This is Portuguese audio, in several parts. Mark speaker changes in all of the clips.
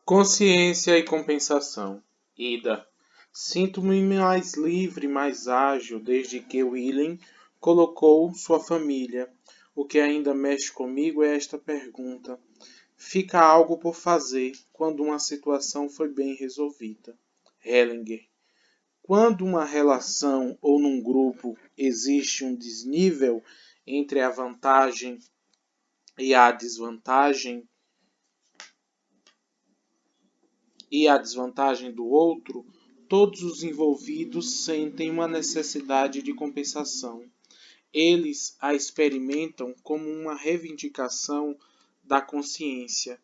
Speaker 1: Consciência e compensação. Ida. Sinto-me mais livre, mais ágil, desde que Willem colocou sua família. O que ainda mexe comigo é esta pergunta. Fica algo por fazer quando uma situação foi bem resolvida. Hellinger. Quando uma relação ou num grupo existe um desnível entre a vantagem e a desvantagem, do outro, todos os envolvidos sentem uma necessidade de compensação. Eles a experimentam como uma reivindicação da consciência,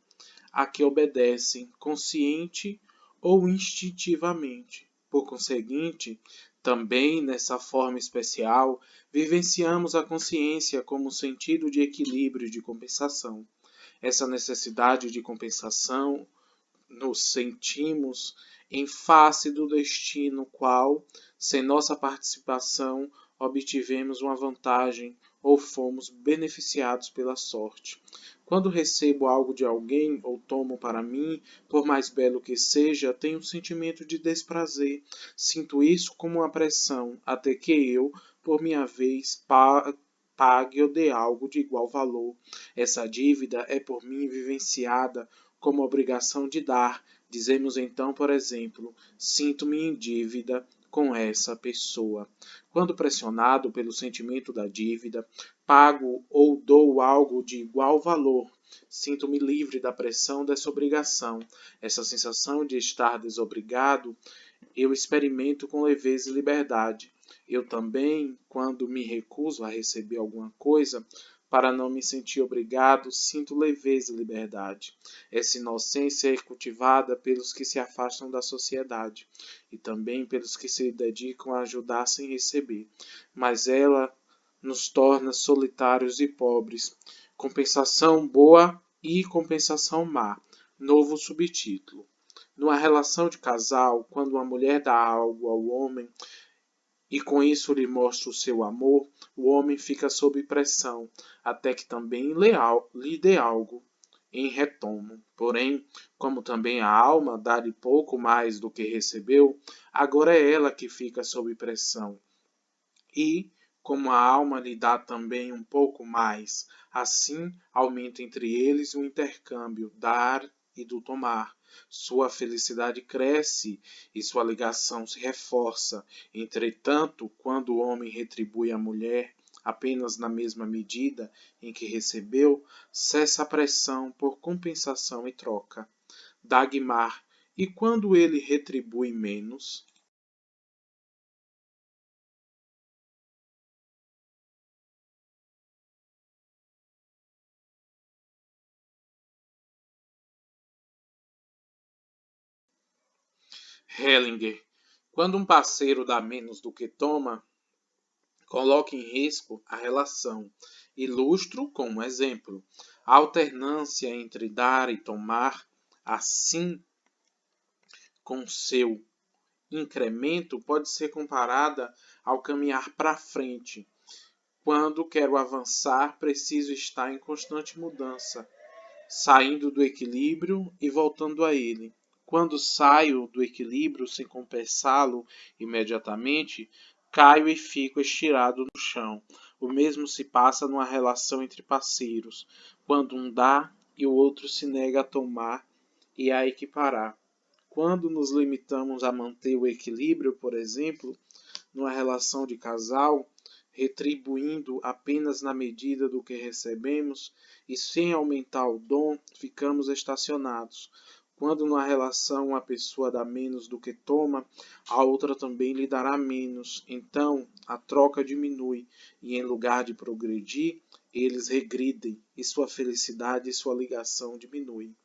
Speaker 1: a que obedecem, consciente ou instintivamente. Por conseguinte, também nessa forma especial, vivenciamos a consciência como sentido de equilíbrio e de compensação. Essa necessidade de compensação nos sentimos em face do destino qual, sem nossa participação, obtivemos uma vantagem ou fomos beneficiados pela sorte. Quando recebo algo de alguém ou tomo para mim, por mais belo que seja, tenho um sentimento de desprazer. Sinto isso como uma pressão, até que eu, por minha vez, pague ou dê algo de igual valor. Essa dívida é por mim vivenciada como obrigação de dar. Dizemos então, por exemplo, sinto-me em dívida com essa pessoa. Quando pressionado pelo sentimento da dívida, pago ou dou algo de igual valor. Sinto-me livre da pressão dessa obrigação. Essa sensação de estar desobrigado eu experimento com leveza e liberdade. Eu também, quando me recuso a receber alguma coisa, para não me sentir obrigado, sinto leveza e liberdade. Essa inocência é cultivada pelos que se afastam da sociedade e também pelos que se dedicam a ajudar sem receber, mas ela nos torna solitários e pobres. Compensação boa e compensação má. Novo subtítulo. Numa relação de casal, quando uma mulher dá algo ao homem e com isso lhe mostra o seu amor, o homem fica sob pressão, até que também lhe dê algo em retorno. Porém, como também a alma dá-lhe pouco mais do que recebeu, agora é ela que fica sob pressão. E, como a alma lhe dá também um pouco mais, assim aumenta entre eles o intercâmbio, dar e do tomar. Sua felicidade cresce e sua ligação se reforça. Entretanto, quando o homem retribui a mulher apenas na mesma medida em que recebeu, cessa a pressão por compensação e troca. Dagmar. E quando ele retribui menos? Hellinger. Quando um parceiro dá menos do que toma, coloca em risco a relação. Ilustro com um exemplo. A alternância entre dar e tomar, assim com seu incremento, pode ser comparada ao caminhar para frente. Quando quero avançar, preciso estar em constante mudança, saindo do equilíbrio e voltando a ele. Quando saio do equilíbrio sem compensá-lo imediatamente, caio e fico estirado no chão. O mesmo se passa numa relação entre parceiros, quando um dá e o outro se nega a tomar e a equiparar. Quando nos limitamos a manter o equilíbrio, por exemplo, numa relação de casal, retribuindo apenas na medida do que recebemos e sem aumentar o dom, ficamos estacionados. Quando numa relação uma pessoa dá menos do que toma, a outra também lhe dará menos. Então, a troca diminui e, em lugar de progredir, eles regridem e sua felicidade e sua ligação diminuem.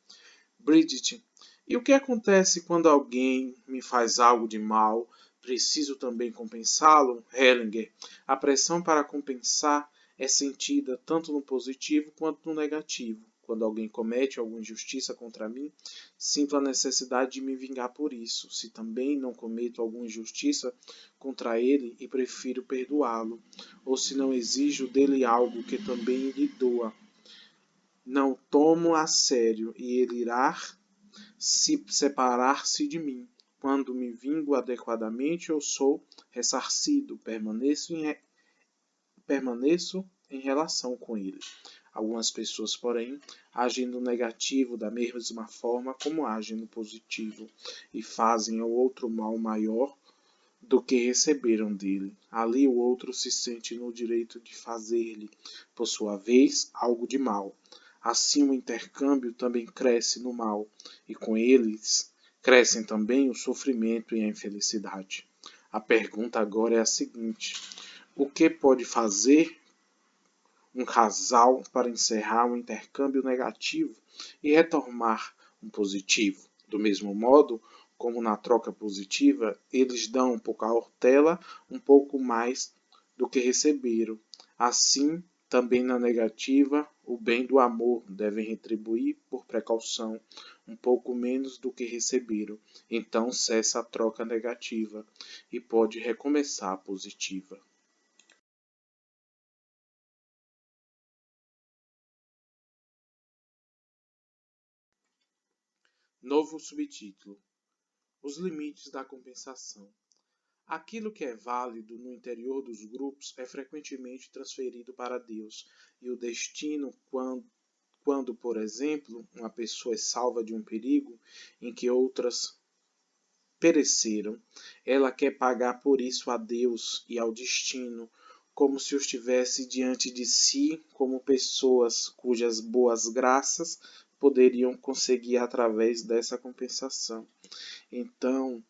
Speaker 1: Bridget, e o que acontece quando alguém me faz algo de mal? Preciso também compensá-lo? Hellinger, a pressão para compensar é sentida tanto no positivo quanto no negativo. Quando alguém comete alguma injustiça contra mim, sinto a necessidade de me vingar por isso. Se também não cometo alguma injustiça contra ele e prefiro perdoá-lo, ou se não exijo dele algo que também lhe doa, não tomo a sério e ele irá se separar-se de mim. Quando me vingo adequadamente, eu sou ressarcido, permaneço em relação com ele. Algumas pessoas, porém, agem no negativo da mesma forma como agem no positivo e fazem ao outro mal maior do que receberam dele. Ali o outro se sente no direito de fazer-lhe, por sua vez, algo de mal. Assim o intercâmbio também cresce no mal, e com eles crescem também o sofrimento e a infelicidade. A pergunta agora é a seguinte: o que pode fazer um casal para encerrar um intercâmbio negativo e retomar um positivo? Do mesmo modo, como na troca positiva, eles dão por cautela um pouco mais do que receberam. Assim, também na negativa, o bem do amor devem retribuir por precaução um pouco menos do que receberam. Então cessa a troca negativa e pode recomeçar a positiva. Novo subtítulo: Os limites da compensação. Aquilo que é válido no interior dos grupos é frequentemente transferido para Deus, e o destino, quando, por exemplo, uma pessoa é salva de um perigo em que outras pereceram, ela quer pagar por isso a Deus e ao destino, como se os tivesse diante de si como pessoas cujas boas graças poderiam conseguir através dessa compensação. Então,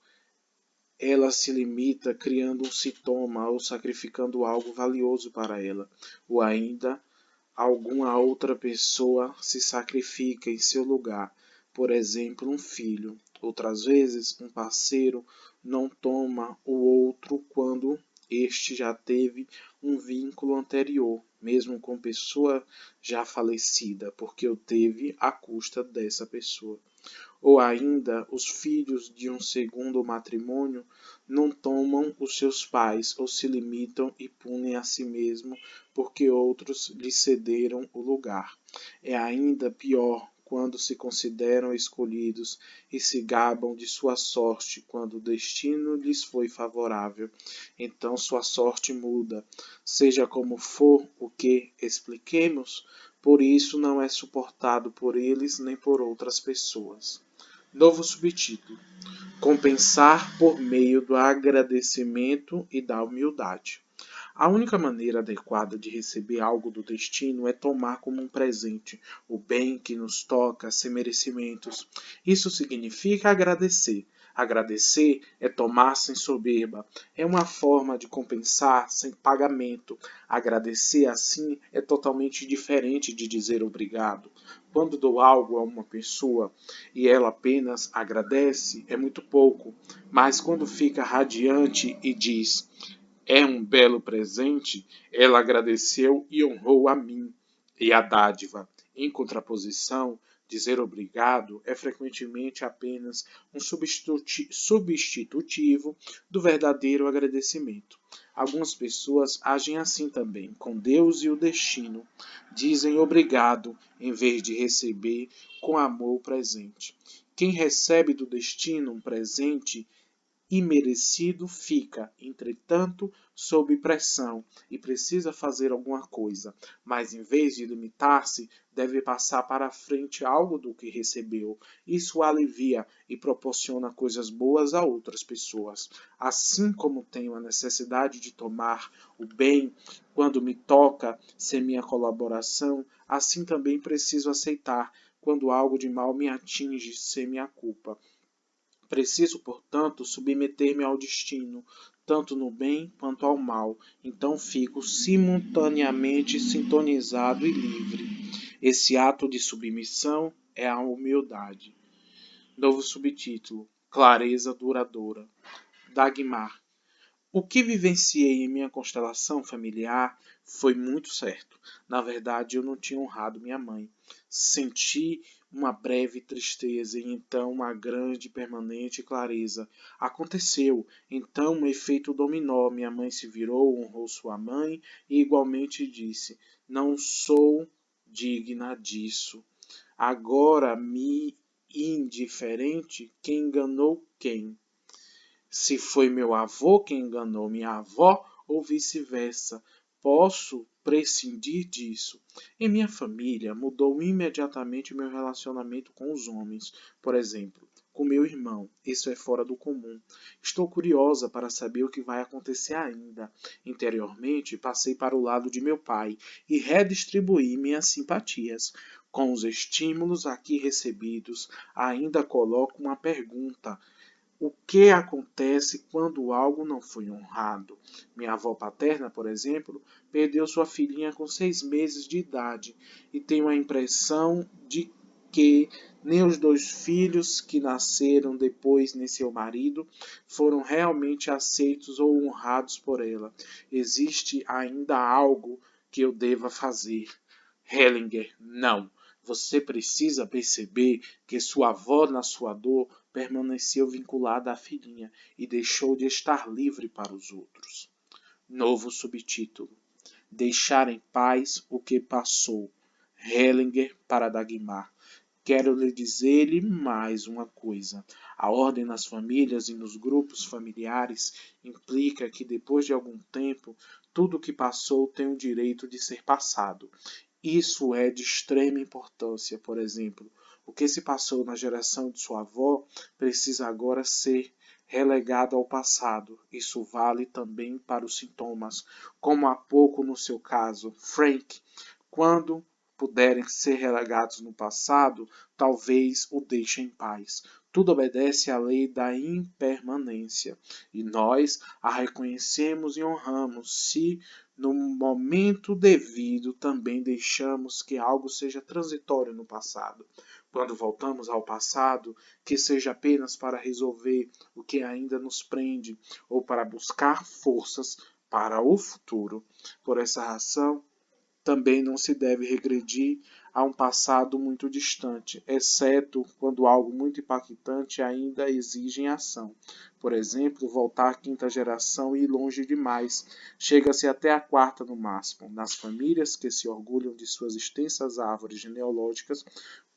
Speaker 1: ela se limita criando um sintoma ou sacrificando algo valioso para ela, ou ainda alguma outra pessoa se sacrifica em seu lugar, por exemplo, um filho. Outras vezes, um parceiro não toma o outro quando este já teve um vínculo anterior, mesmo com pessoa já falecida, porque o teve à custa dessa pessoa. Ou ainda, os filhos de um segundo matrimônio não tomam os seus pais ou se limitam e punem a si mesmo porque outros lhes cederam o lugar. É ainda pior quando se consideram escolhidos e se gabam de sua sorte quando o destino lhes foi favorável. Então sua sorte muda, seja como for o que expliquemos, por isso não é suportado por eles nem por outras pessoas. Novo subtítulo: Compensar por meio do agradecimento e da humildade. A única maneira adequada de receber algo do destino é tomar como um presente o bem que nos toca sem merecimentos. Isso significa agradecer. Agradecer é tomar sem soberba. É uma forma de compensar sem pagamento. Agradecer assim é totalmente diferente de dizer obrigado. Quando dou algo a uma pessoa e ela apenas agradece, é muito pouco. Mas quando fica radiante e diz: é um belo presente, ela agradeceu e honrou a mim e a dádiva. Em contraposição, dizer obrigado é frequentemente apenas um substitutivo do verdadeiro agradecimento. Algumas pessoas agem assim também, com Deus e o destino. Dizem obrigado em vez de receber com amor o presente. Quem recebe do destino um presente imerecido fica, entretanto, sob pressão e precisa fazer alguma coisa, mas em vez de limitar-se, deve passar para a frente algo do que recebeu. Isso alivia e proporciona coisas boas a outras pessoas. Assim como tenho a necessidade de tomar o bem quando me toca sem minha colaboração, assim também preciso aceitar quando algo de mal me atinge sem minha culpa. Preciso, portanto, submeter-me ao destino, tanto no bem quanto ao mal. Então fico simultaneamente sintonizado e livre. Esse ato de submissão é a humildade. Novo subtítulo: Clareza duradoura. Dagmar. O que vivenciei em minha constelação familiar foi muito certo. Na verdade, eu não tinha honrado minha mãe. Senti uma breve tristeza e então uma grande e permanente clareza. Aconteceu. Então um efeito dominó. Minha mãe se virou, honrou sua mãe e igualmente disse: Não sou digna disso. Agora me indiferente quem enganou quem. Se foi meu avô quem enganou minha avó ou vice-versa, posso prescindir disso. Em minha família, mudou imediatamente meu relacionamento com os homens. Por exemplo, com meu irmão. Isso é fora do comum. Estou curiosa para saber o que vai acontecer ainda. Interiormente, passei para o lado de meu pai e redistribuí minhas simpatias. Com os estímulos aqui recebidos, ainda coloco uma pergunta: o que acontece quando algo não foi honrado? Minha avó paterna, por exemplo, perdeu sua filhinha com 6 meses de idade e tenho a impressão de que nem os 2 filhos que nasceram depois nem seu marido foram realmente aceitos ou honrados por ela. Existe ainda algo que eu deva fazer? Hellinger, não. Você precisa perceber que sua avó, na sua dor, permaneceu vinculada à filhinha e deixou de estar livre para os outros. Novo subtítulo: Deixar em paz o que passou. Hellinger para Dagmar. Quero lhe dizer-lhe mais uma coisa. A ordem nas famílias e nos grupos familiares implica que, depois de algum tempo, tudo o que passou tem o direito de ser passado. Isso é de extrema importância. Por exemplo, o que se passou na geração de sua avó precisa agora ser relegado ao passado. Isso vale também para os sintomas, como há pouco no seu caso, Frank. Quando puderem ser relegados no passado, talvez o deixem em paz. Tudo obedece à lei da impermanência, e nós a reconhecemos e honramos se, no momento devido, também deixamos que algo seja transitório no passado. Quando voltamos ao passado, que seja apenas para resolver o que ainda nos prende ou para buscar forças para o futuro. Por essa razão, também não se deve regredir a um passado muito distante, exceto quando algo muito impactante ainda exige ação. Por exemplo, voltar à quinta geração e ir longe demais. Chega-se até a quarta no máximo. Nas famílias que se orgulham de suas extensas árvores genealógicas,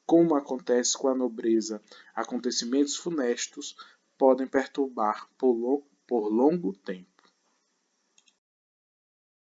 Speaker 1: como acontece com a nobreza, acontecimentos funestos podem perturbar por longo tempo.